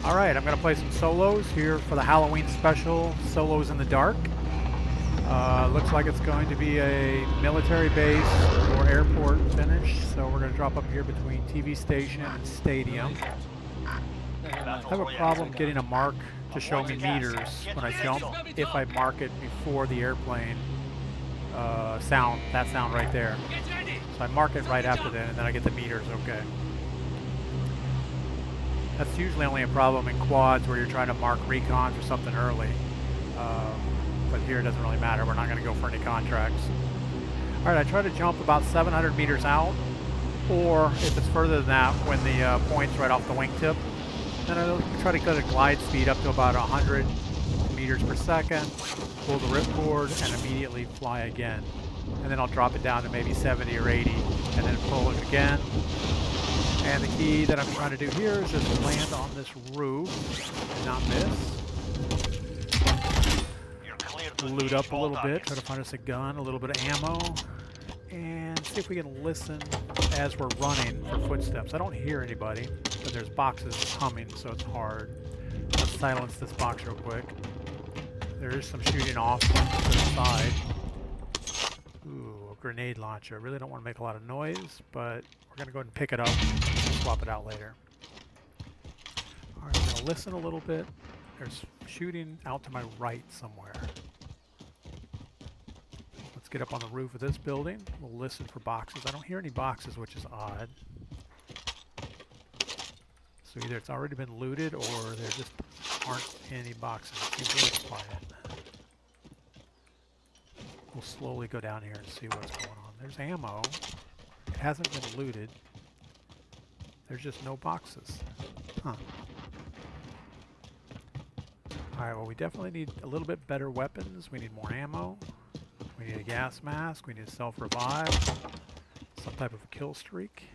Alright, I'm going to play some solos here for the Halloween special, Solos in the Dark. Looks like it's going to be a military base or airport finish, so we're going to drop up here between TV station and stadium. I have a problem getting a mark to show me meters when I jump if I mark it before the airplane sound, that sound right there. So I mark it right after that and then I get the meters okay. That's usually only a problem in quads where you're trying to mark recons or something early. But here it doesn't really matter. We're not going to go for any contracts. All right, I try to jump about 700 meters out, or if it's further than that, when the point's right off the wingtip, then I'll try to get a glide speed up to about 100 meters per second, pull the ripcord, and immediately fly again. And then I'll drop it down to maybe 70 or 80, and then pull it again. And the key that I'm trying to do here is just land on this roof and not miss. Loot up a little bit, try to find us a gun, a little bit of ammo, and see if we can listen as we're running for footsteps. I don't hear anybody, but there's boxes humming, so it's hard. Let's silence this box real quick. There is some shooting off to the side. Ooh, a grenade launcher. I really don't want to make a lot of noise, but we're going to go ahead and pick it up and swap it out later. All right, I'm going to listen a little bit. There's shooting out to my right somewhere. Let's get up on the roof of this building. We'll listen for boxes. I don't hear any boxes, which is odd. So either it's already been looted or there just aren't any boxes. It seems really quiet. We'll slowly go down here and see what's going on. There's ammo. It hasn't been looted. There's just no boxes. Huh. Alright, well we definitely need a little bit better weapons. We need more ammo. We need a gas mask. We need a self-revive. Some type of a kill streak.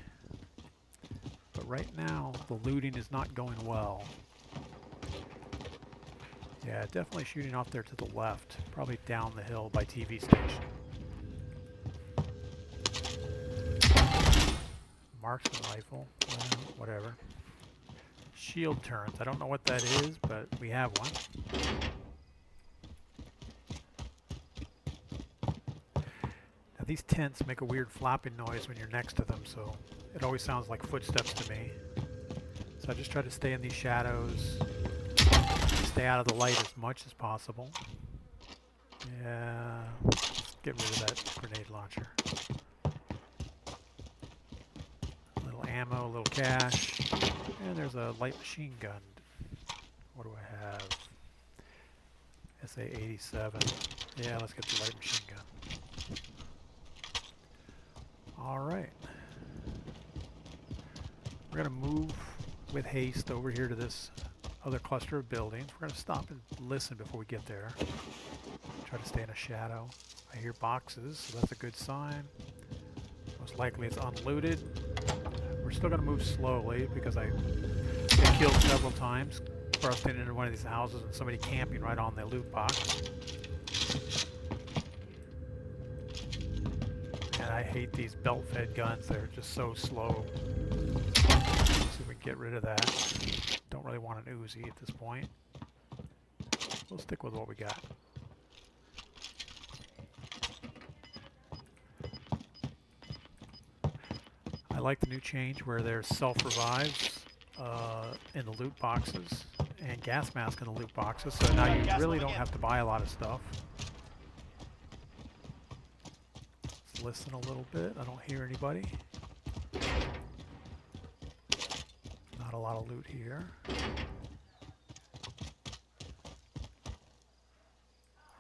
But right now, the looting is not going well. Yeah, definitely shooting off there to the left. Probably down the hill by TV station. Marksman rifle. Well, whatever. Shield turrets. I don't know what that is, but we have one. Now these tents make a weird flapping noise when you're next to them, so it always sounds like footsteps to me. So I just try to stay in these shadows. Stay out of the light as much as possible. Yeah, let's get rid of that grenade launcher. A little ammo, a little cash, and there's a light machine gun. What do I have? SA-87. Yeah, let's get the light machine gun. Alright. We're going to move with haste over here to this other cluster of buildings. We're going to stop and listen before we get there. Try to stay in a shadow. I hear boxes, so that's a good sign. Most likely it's unlooted. We're still going to move slowly because I get killed several times busting into one of these houses and somebody camping right on the loot box. And I hate these belt-fed guns. They're just so slow. Let's see if we can get rid of that. Don't really want an Uzi at this point. We'll stick with what we got. I like the new change where there's self-revives in the loot boxes and gas mask in the loot boxes, so now you really don't have to buy a lot of stuff. Let's listen a little bit. I don't hear anybody. Not a lot of loot here.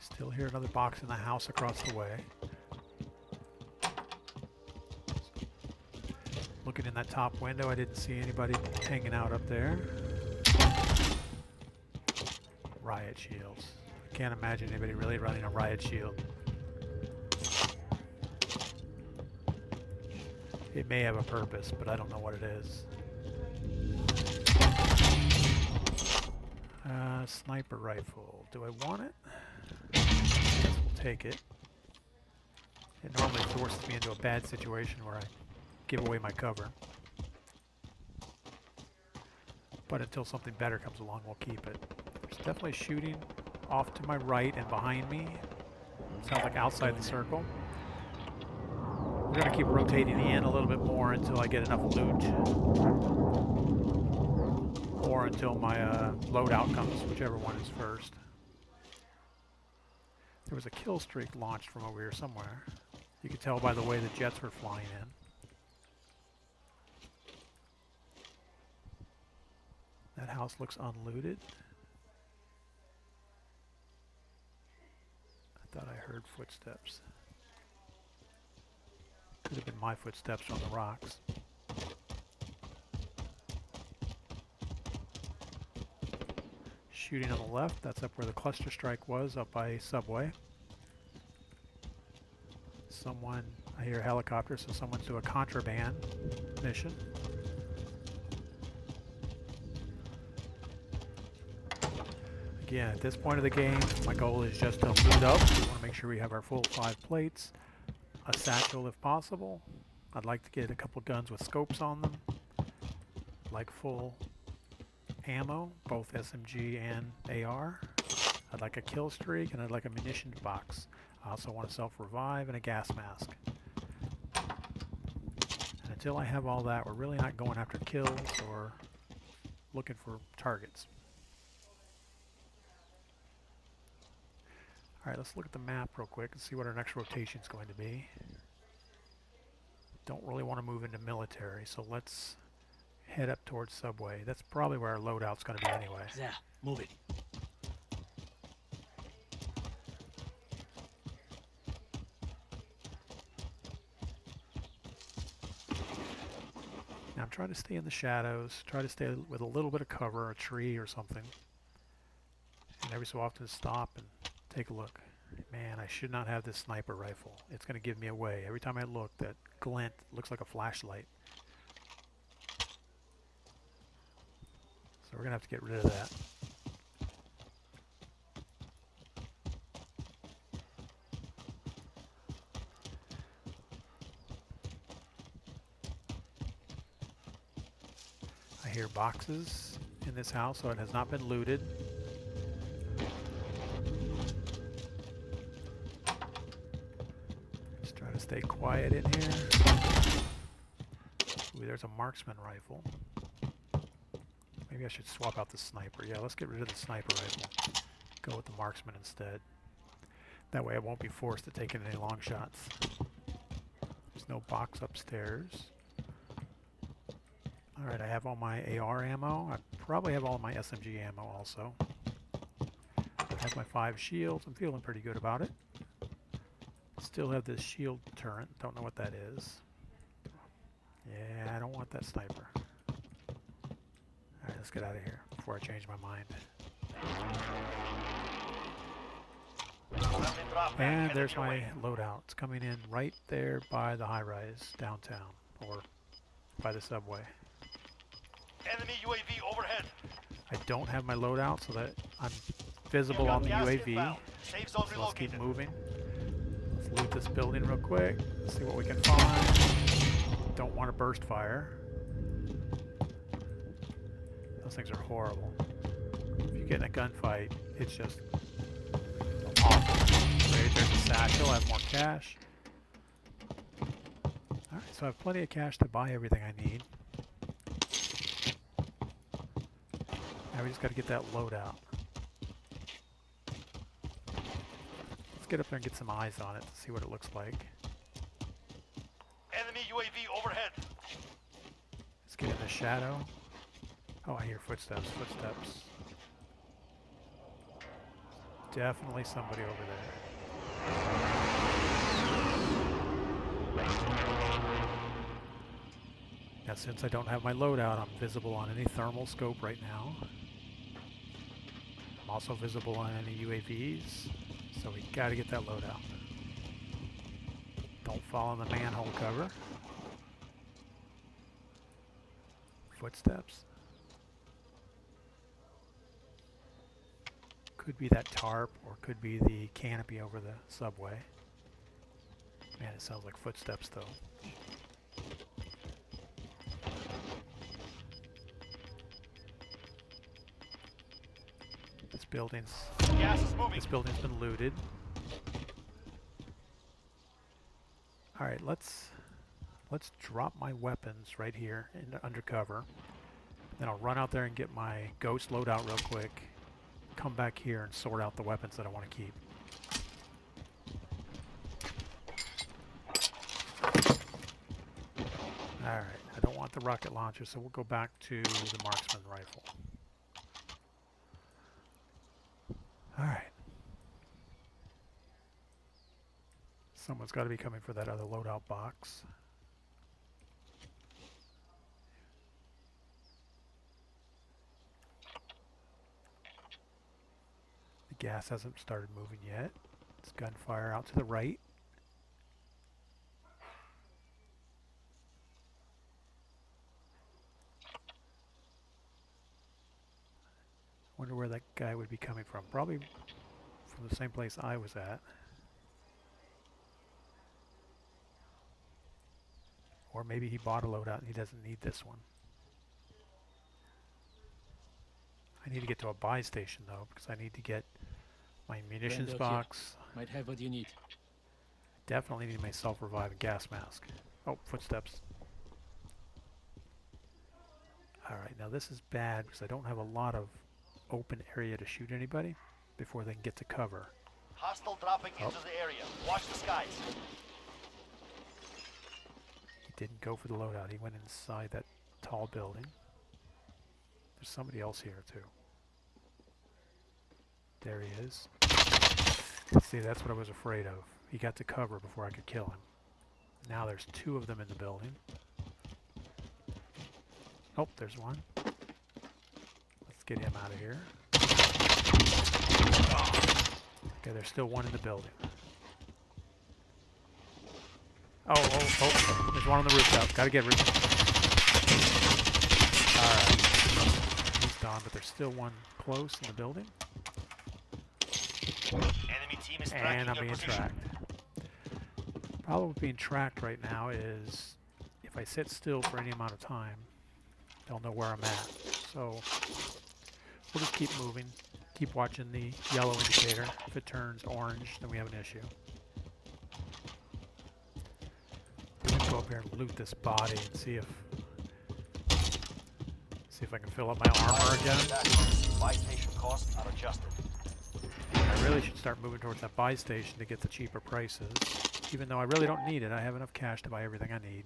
Still hear another box in the house across the way. Looking in that top window, I didn't see anybody hanging out up there. Riot shields. I can't imagine anybody really running a riot shield. It may have a purpose, but I don't know what it is. Sniper rifle. Do I want it? I guess we'll take it. It normally forces me into a bad situation where I give away my cover. But until something better comes along, we'll keep it. There's definitely shooting off to my right and behind me. Sounds like outside the circle. We're going to keep rotating in a little bit more until I get enough loot. Or until my loadout comes, whichever one is first. There was a kill streak launched from over here somewhere. You could tell by the way the jets were flying in. That house looks unlooted. I thought I heard footsteps. Could have been my footsteps on the rocks. Shooting on the left, that's up where the cluster strike was, up by Subway. Someone, I hear a helicopter, so someone's doing a contraband mission. Again, at this point of the game, my goal is just to loot up. We want to make sure we have our full 5 plates. A satchel if possible. I'd like to get a couple guns with scopes on them. Like full ammo, both SMG and AR. I'd like a kill streak and I'd like a munitions box. I also want a self-revive and a gas mask. And until I have all that, we're really not going after kills or looking for targets. Alright, let's look at the map real quick and see what our next rotation is going to be. Don't really want to move into military, so let's head up towards Subway. That's probably where our loadout's going to be anyway. Yeah, move it. Now I'm trying to stay in the shadows, try to stay with a little bit of cover, a tree or something. And every so often stop and take a look. Man, I should not have this sniper rifle. It's going to give me away. Every time I look, that glint looks like a flashlight. So we're going to have to get rid of that. I hear boxes in this house, so it has not been looted. Just try to stay quiet in here. Ooh, there's a marksman rifle. Maybe I should swap out the sniper. Yeah, let's get rid of the sniper rifle. Go with the marksman instead. That way I won't be forced to take in any long shots. There's no box upstairs. Alright, I have all my AR ammo. I probably have all of my SMG ammo also. I have my 5 shields. I'm feeling pretty good about it. Still have this shield turret. Don't know what that is. Yeah, I don't want that sniper. Alright, let's get out of here before I change my mind. And there's my loadout. It's coming in right there by the high-rise downtown, or by the subway. Enemy UAV overhead. I don't have my loadout so that I'm visible on the UAV. So let's keep moving. Let's loot this building real quick. See what we can find. Don't want to burst fire. Those things are horrible. If you get in a gunfight, it's just awful. Right, there's a satchel. I have more cash. Alright, so I have plenty of cash to buy everything I need. Now we just got to get that loadout. Let's get up there and get some eyes on it to see what it looks like. Enemy UAV overhead. Let's get in the shadow. Oh, I hear footsteps, footsteps. Definitely somebody over there. Now, since I don't have my loadout, I'm visible on any thermal scope right now. I'm also visible on any UAVs, so we gotta get that loadout. Don't fall in the manhole cover. Footsteps. Could be that tarp, or could be the canopy over the subway. Man, it sounds like footsteps though. Gas is moving. This building's been looted. All right, let's drop my weapons right here under cover. Then I'll run out there and get my ghost loadout real quick. Come back here and sort out the weapons that I want to keep. Alright, I don't want the rocket launcher, so we'll go back to the marksman rifle. Alright. Someone's got to be coming for that other loadout box. The gas hasn't started moving yet. It's gunfire out to the right. Wonder where that guy would be coming from. Probably from the same place I was at. Or maybe he bought a loadout and he doesn't need this one. I need to get to a buy station though, because I need to get my munitions box. Might have what you need. Definitely need my self-revive and gas mask. Oh, footsteps. Alright, now this is bad because I don't have a lot of open area to shoot anybody before they can get to cover. Hostile dropping into the area. Watch the skies. He didn't go for the loadout. He went inside that tall building. There's somebody else here too. There he is. See, that's what I was afraid of. He got to cover before I could kill him. Now there's two of them in the building. Oh, there's one. Let's get him out of here. Okay, there's still one in the building. Oh, there's one on the rooftop. Gotta get roof. Alright. He's gone, but there's still one close in the building. Enemy team is tracking And I'm your being position. tracked. Problem with being tracked right now is if I sit still for any amount of time, they'll know where I'm at. So we'll just keep moving, keep watching the yellow indicator. If it turns orange, then we have an issue. I'm gonna go up here and loot this body and see if I can fill up my armor again. Buy station costs are adjusted. I really should start moving towards that buy station to get the cheaper prices. Even though I really don't need it, I have enough cash to buy everything I need.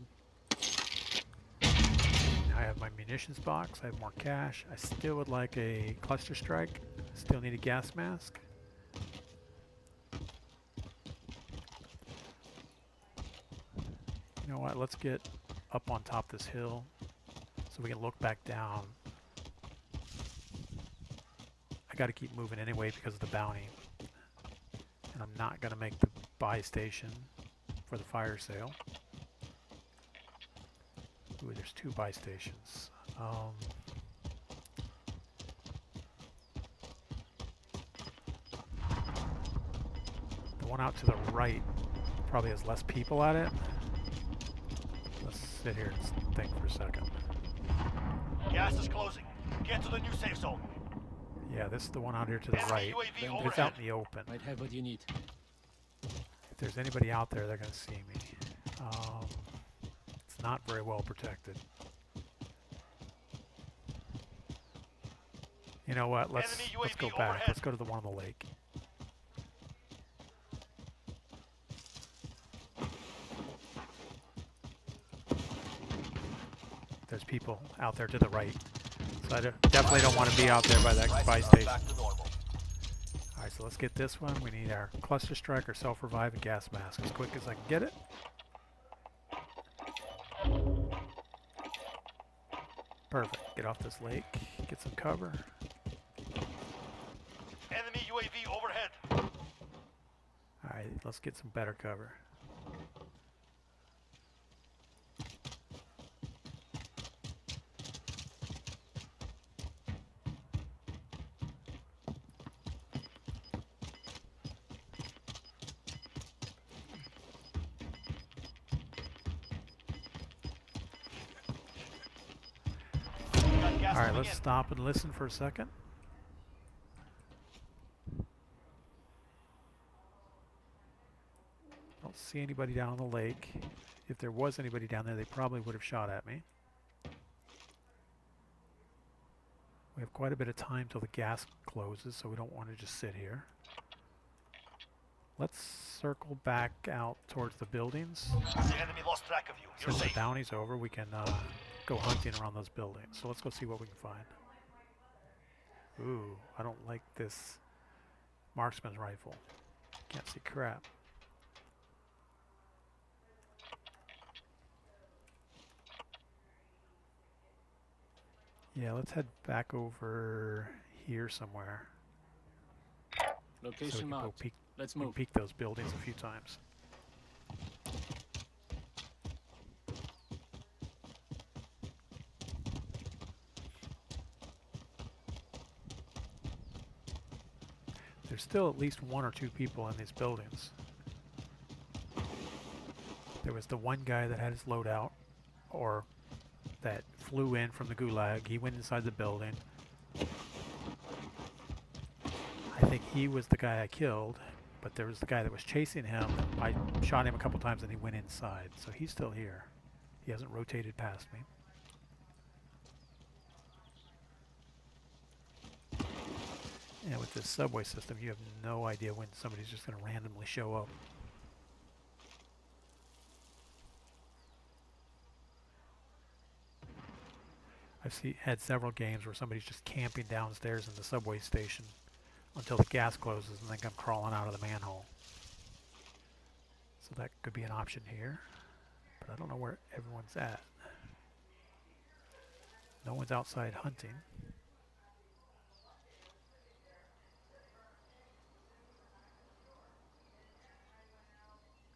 I have my munitions box, I have more cash. I still would like a cluster strike. Still need a gas mask. You know what, let's get up on top of this hill so we can look back down. I gotta keep moving anyway because of the bounty. And I'm not gonna make the buy station for the fire sale. Ooh, there's two buy stations. The one out to the right probably has less people at it. Let's sit here and think for a second. Gas is closing. Get to the new safe zone. Yeah, this is the one out here to the Enemy right. UAV But it's out overhead. in the open. Might have what you need. If there's anybody out there, they're going to see me. It's not very well protected. You know what? Let's Enemy go UAV back. overhead. Let's go to the one on the lake. There's people out there to the right. So I definitely don't want to be out there by that buy Prices are station. back to normal. Alright, so let's get this one. We need our cluster strike, our self-revive, and gas mask as quick as I can get it. Perfect. Get off this lake, get some cover. Enemy UAV overhead. Alright, let's get some better cover. Got gas Alright, moving let's in. stop and listen for a second. see anybody down on the lake. If there was anybody down there, they probably would have shot at me. We have quite a bit of time till the gas closes, so we don't want to just sit here. Let's circle back out towards the buildings. The enemy lost track of you. You're Since the safe. bounty's over, we can go hunting around those buildings. So let's go see what we can find. Ooh, I don't like this marksman's rifle. Can't see crap. Yeah, let's head back over here somewhere. So we Location can go marked. peek, Let's we can move. peek those buildings a few times. There's still at least 1 or 2 people in these buildings. There was the one guy that had his loadout, or that flew in from the gulag. He went inside the building. I think he was the guy I killed, but there was the guy that was chasing him. I shot him a couple times and he went inside, so he's still here. He hasn't rotated past me. And with this subway system, you have no idea when somebody's just going to randomly show up. I've had several games where somebody's just camping downstairs in the subway station until the gas closes and then come crawling out of the manhole. So that could be an option here, but I don't know where everyone's at. No one's outside hunting.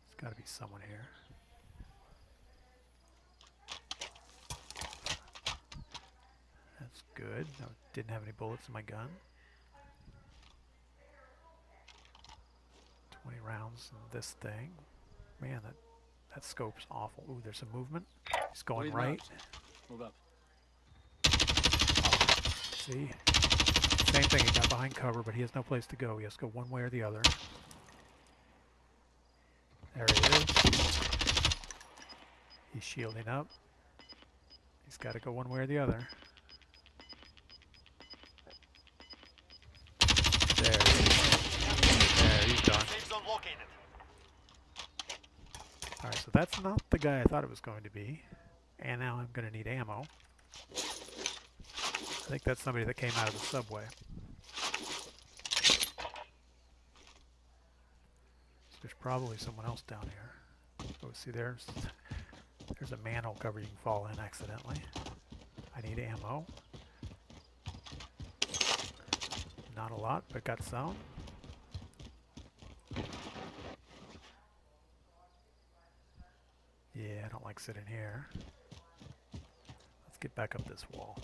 There's got to be someone here. That's good. I didn't have any bullets in my gun. 20 rounds in this thing. Man, that scope's awful. Ooh, there's some movement. He's going Wait, right. Move up. See? Same thing. He got behind cover, but he has no place to go. He has to go one way or the other. There he is. He's shielding up. He's got to go one way or the other. There he is. There, he's done. Safe zone located. Alright, so that's not the guy I thought it was going to be. And now I'm going to need ammo. I think that's somebody that came out of the subway. So there's probably someone else down here. Oh, see, there's a manhole cover you can fall in accidentally. I need ammo. Not a lot, but got some. Yeah, I don't like sitting here. Let's get back up this wall.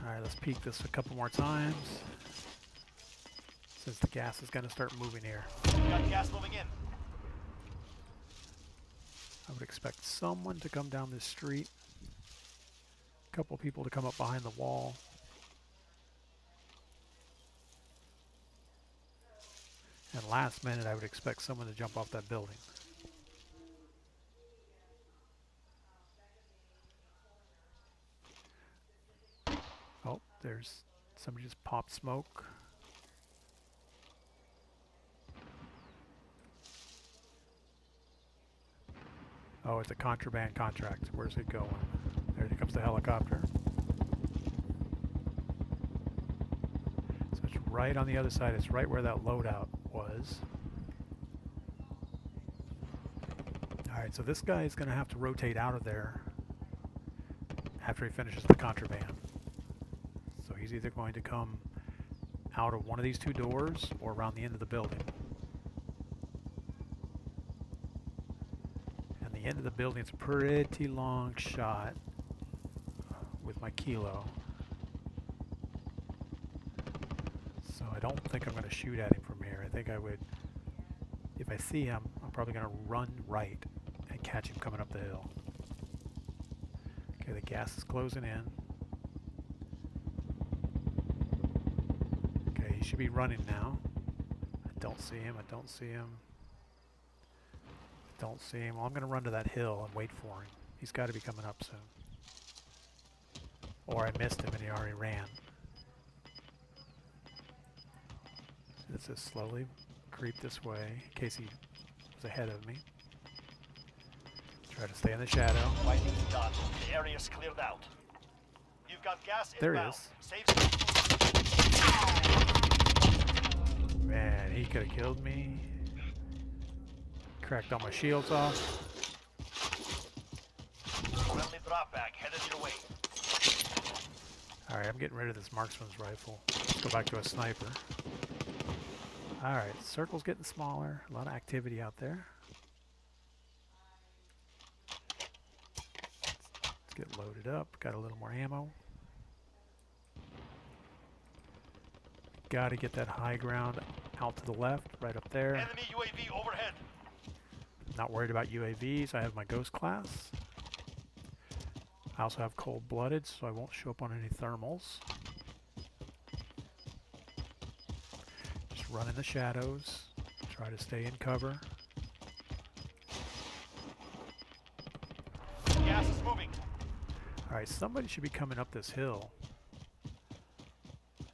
Alright, let's peek this a couple more times. Since the gas is going to start moving here. We got gas moving in. I would expect someone to come down this street. A couple people to come up behind the wall. And last minute, I would expect someone to jump off that building. Oh, there's somebody just popped smoke. Oh, it's a contraband contract. Where's it going? There comes the helicopter. So it's right on the other side. It's right where that loadout was. Alright, so this guy is going to have to rotate out of there after he finishes the contraband. So he's either going to come out of one of these two doors or around the end of the building. The end of the building is a pretty long shot with my kilo. So I don't think I'm going to shoot at him from here. I think I would, if I see him, I'm probably going to run right and catch him coming up the hill. Okay, the gas is closing in. Okay, he should be running now. I don't see him. I don't see him. Don't see him. Well, I'm going to run to that hill and wait for him. He's got to be coming up soon. Or I missed him and he already ran. Let's just slowly creep this way in case he was ahead of me. Try to stay in the shadow. Fighting's done. The area's cleared out. You've got gas There he inbound. is. Safe. Man, he could have killed me. Cracked all my shields off. Friendly drop back headed your way. Alright, I'm getting rid of this marksman's rifle. Let's go back to a sniper. Alright, circle's getting smaller. A lot of activity out there. Let's get loaded up. Got a little more ammo. Gotta get that high ground out to the left, right up there. Enemy UAV overhead. Not worried about UAVs. I have my Ghost class. I also have cold-blooded, so I won't show up on any thermals. Just run in the shadows. Try to stay in cover. Gas is moving. Alright, somebody should be coming up this hill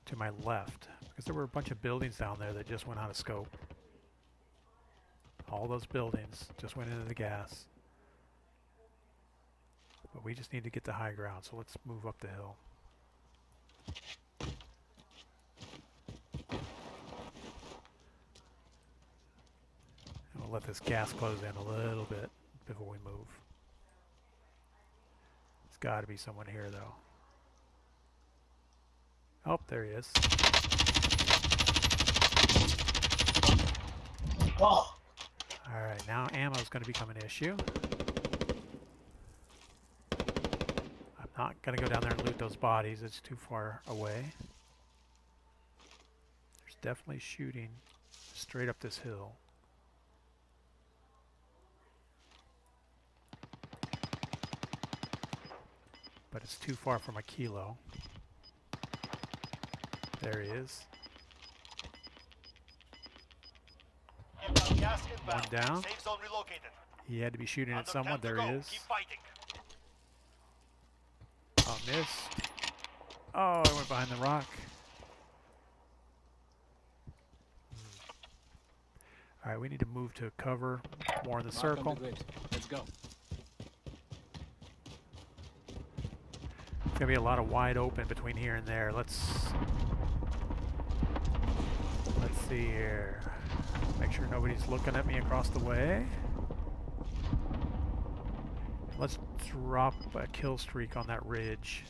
to my left, because there were a bunch of buildings down there that just went out of scope. All those buildings just went into the gas. But we just need to get the high ground, so let's move up the hill. And we'll let this gas close in a little bit before we move. There's got to be someone here, though. Oh, there he is. Oh, Alright, now ammo is going to become an issue. I'm not going to go down there and loot those bodies. It's too far away. There's definitely shooting straight up this hill. But it's too far from a kilo. There he is. You've got gas inbound. One down. Safe zone relocated. He had to be shooting at Under someone. 10 to There he go. is. Keep fighting. Oh, missed. Oh, I went behind the rock. Alright, we need to move to cover more in the circle. Let's go. There's gonna be a lot of wide open between here and there. Let's see here. Make sure nobody's looking at me across the way. Let's drop a kill streak on that ridge.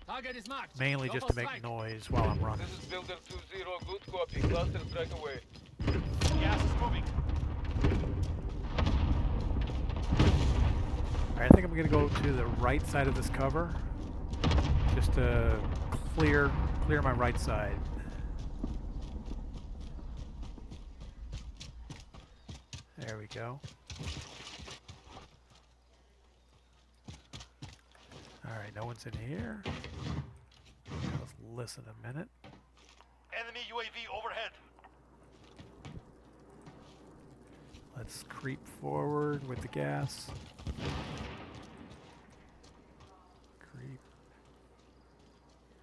Target is marked. Mainly Go just for to make strike. noise while I'm running. This is Builder 2-0, good copy. Cluster strike away. Gas is moving. Alright, I think I'm gonna go to the right side of this cover. Just to clear my right side. There we go. Alright, no one's in here. Let's listen a minute. Enemy UAV overhead. Let's creep forward with the gas. Creep.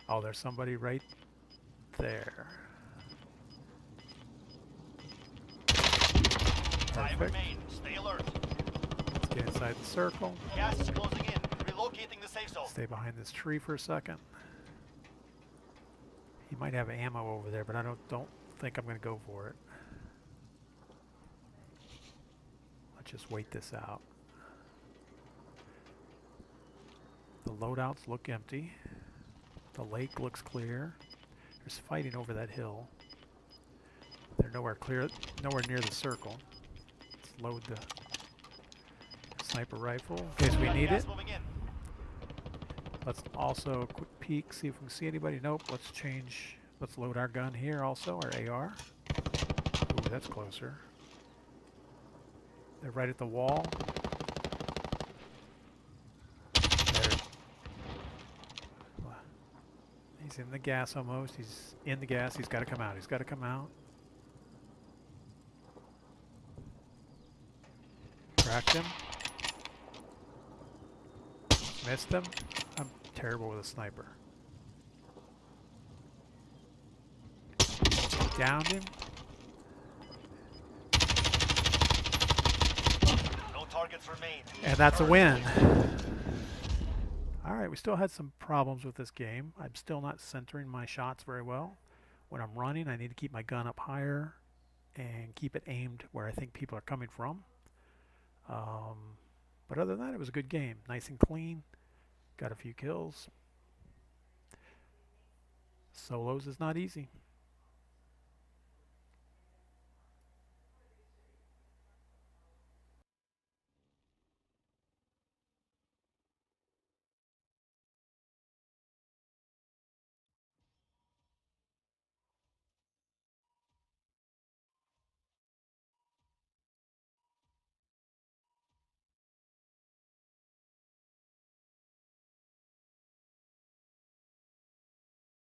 Oh, there's somebody right there. Five Perfect. remain. Stay alert. Let's get inside the circle. Gas is closing in. Relocating the safe zone. Stay behind this tree for a second. He might have ammo over there, but I don't think I'm going to go for it. Let's just wait this out. The loadouts look empty. The lake looks clear. There's fighting over that hill. They're nowhere near the circle. Let's load the sniper rifle in case we Got need gas it. moving in. Let's also quick peek, see if we can see anybody. Nope, let's change. Let's load our gun here also, our AR. Ooh, that's closer. They're right at the wall. There. He's in the gas almost. He's in the gas. He's got to come out. He's got to come out. Cracked him. Missed him. I'm terrible with a sniper. Downed him. No targets remain. And that's a win. Alright, we still had some problems with this game. I'm still not centering my shots very well. When I'm running, I need to keep my gun up higher and keep it aimed where I think people are coming from. But other than that, it was a good game. Nice and clean. Got a few kills. Solos is not easy.